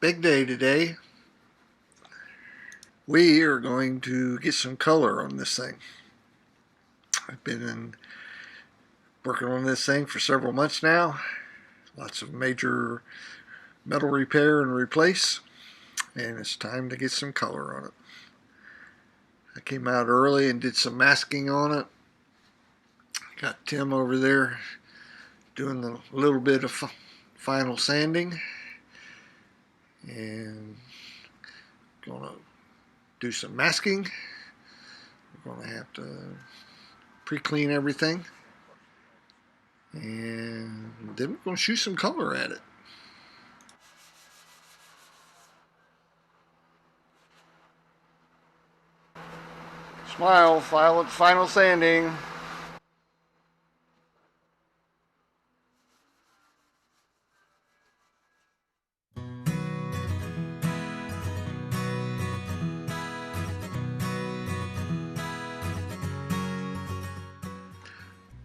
Big day today. We are going to get some color on this thing. I've been working on this thing for several months now. Lots of major metal repair and replace, and it's time to get some color on it. I came out early and did some masking on it. Got Tim over there doing a little bit of final sanding, and gonna do some masking. We're gonna have to pre-clean everything, and then we're gonna shoot some color at it. Smile, final sanding.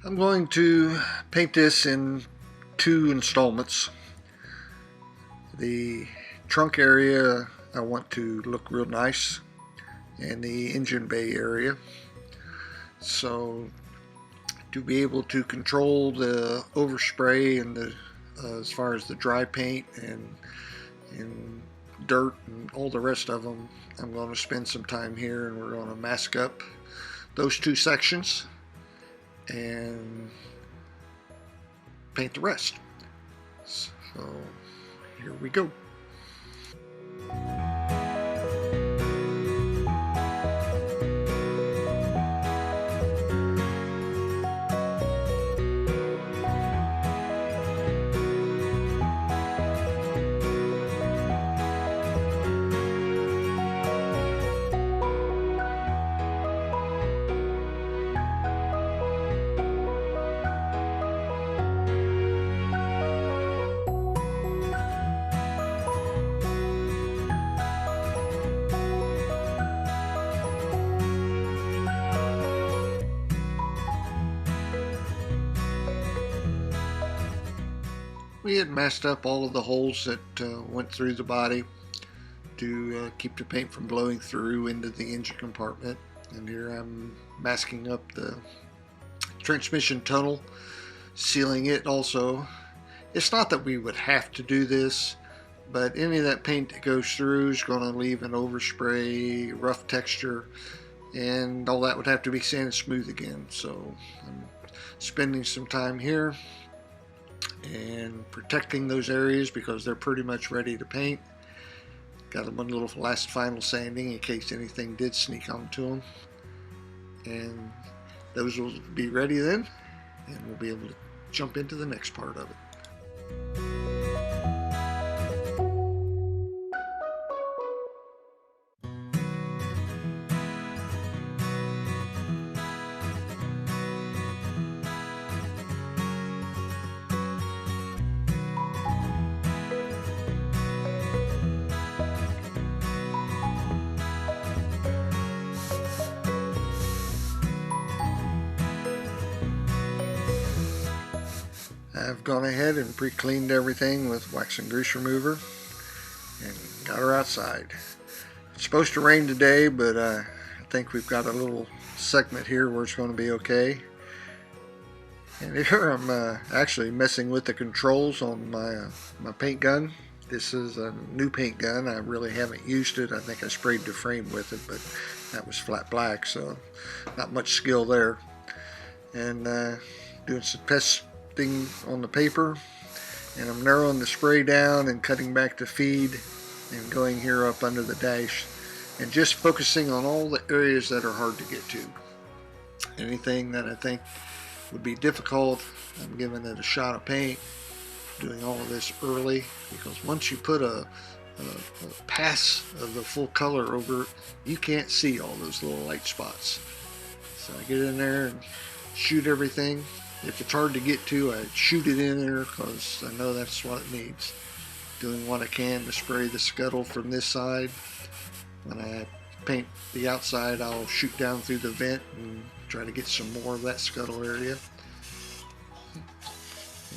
I'm going to paint this in 2 installments. The trunk area I want to look real nice, and the engine bay area. So to be able to control the overspray and the as far as the dry paint and dirt and all the rest of them, I'm going to spend some time here, and we're going to mask up those 2 sections and paint the rest. So here we go. We had masked up all of the holes that went through the body to keep the paint from blowing through into the engine compartment. And here I'm masking up the transmission tunnel, sealing it also. It's not that we would have to do this, but any of that paint that goes through is going to leave an overspray, rough texture, and all that would have to be sanded smooth again. So I'm spending some time here and protecting those areas because they're pretty much ready to paint. Got them one little last final sanding in case anything did sneak onto them, and those will be ready then, and we'll be able to jump into the next part of it. I've gone ahead and pre-cleaned everything with wax and grease remover and got her outside. It's supposed to rain today, but I think we've got a little segment here where it's going to be okay. And here I'm actually messing with the controls on my paint gun. This is a new paint gun. I really haven't used it. I think I sprayed the frame with it, but that was flat black, so not much skill there. And doing some testing on the paper, and I'm narrowing the spray down and cutting back the feed and going here up under the dash and just focusing on all the areas that are hard to get to. Anything that I think would be difficult, I'm giving it a shot of paint, doing all of this early, because once you put a pass of the full color over it, you can't see all those little light spots. So I get in there and shoot everything. If it's hard to get to, I shoot it in there because I know that's what it needs. Doing what I can to spray the scuttle from this side. When I paint the outside, I'll shoot down through the vent and try to get some more of that scuttle area.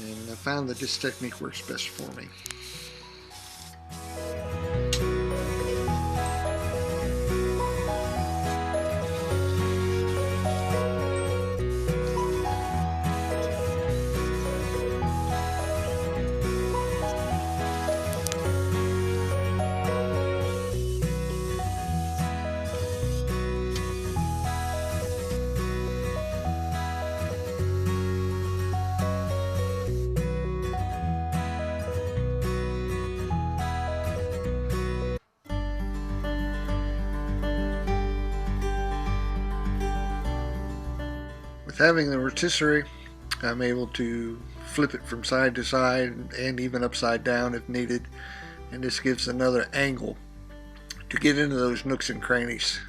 And I found that this technique works best for me. having the rotisserie, I'm able to flip it from side to side and even upside down if needed, and this gives another angle to get into those nooks and crannies,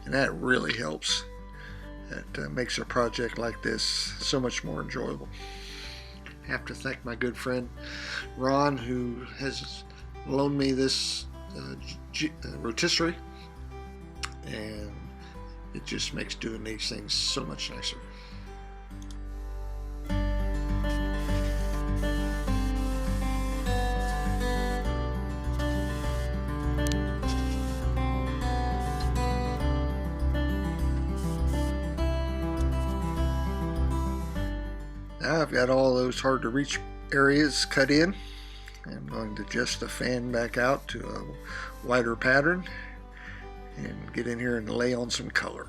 and that really helps. That makes a project like this so much more enjoyable. I have to thank my good friend Ron, who has loaned me this rotisserie, and it just makes doing these things so much nicer. Now I've got all those hard to reach areas cut in. I'm going to adjust the fan back out to a wider pattern and get in here and lay on some color.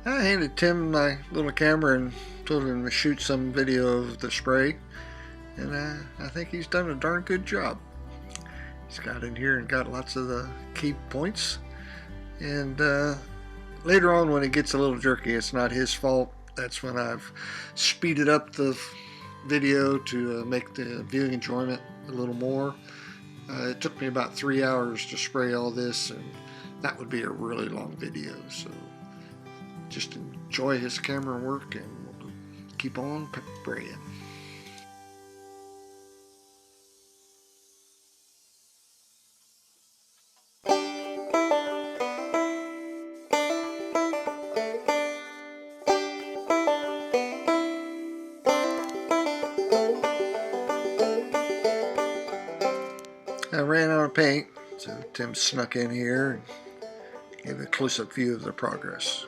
I handed Tim my little camera and told him to shoot some video of the spray, and I think he's done a darn good job. He's got in here and got lots of the key points, and later on when it gets a little jerky, it's not his fault. That's when I've speeded up the video to make the viewing enjoyment a little more. It took me about 3 hours to spray all this, and that would be a really long video, so just enjoy his camera work and we'll keep on spraying. I ran out of paint, so Tim snuck in here and gave a close-up view of the progress.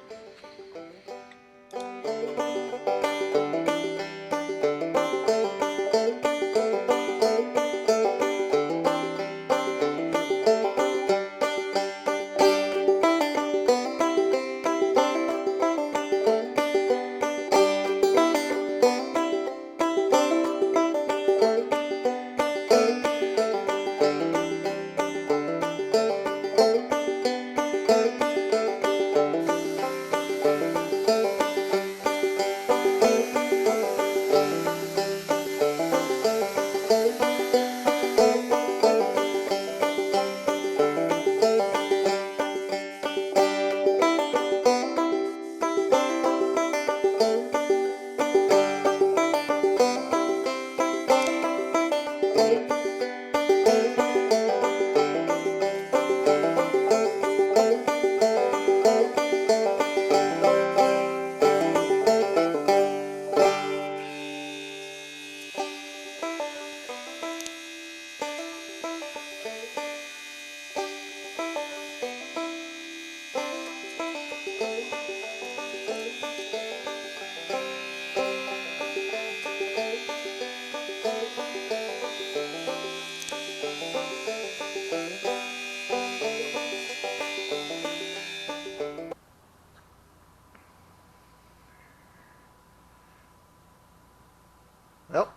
Well,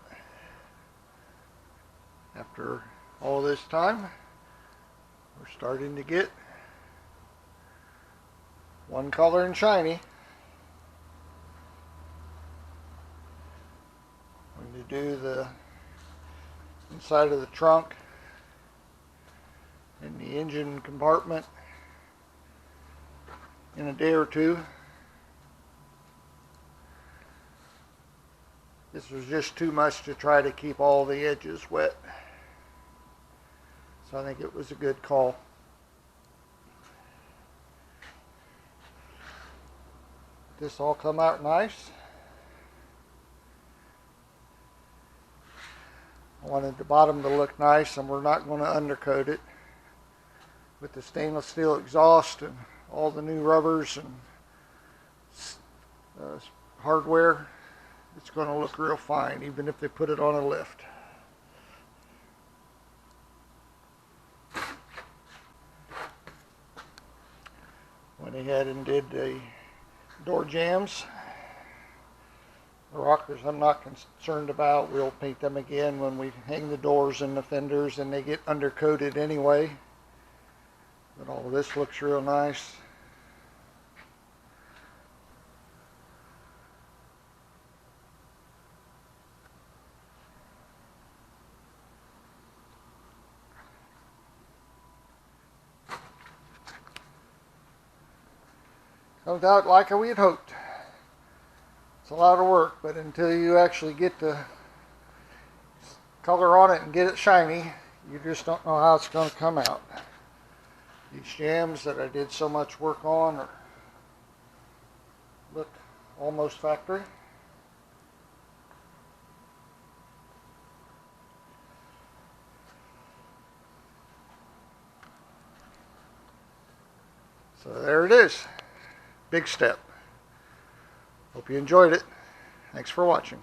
after all this time, we're starting to get one color and shiny. When you do the inside of the trunk and the engine compartment in a day or two. This was just too much to try to keep all the edges wet. So I think it was a good call. This all come out nice. I wanted the bottom to look nice, and we're not going to undercoat it. With the stainless steel exhaust and all the new rubbers and hardware, it's going to look real fine, even if they put it on a lift. Went ahead and did the door jambs. The rockers I'm not concerned about. We'll paint them again when we hang the doors and the fenders, and they get undercoated anyway. But all of this looks real nice. Comes out like we had hoped. It's a lot of work, but until you actually get the color on it and get it shiny, you just don't know how it's going to come out. These jambs that I did so much work on look almost factory. So there it is. Big step. Hope you enjoyed it. Thanks for watching.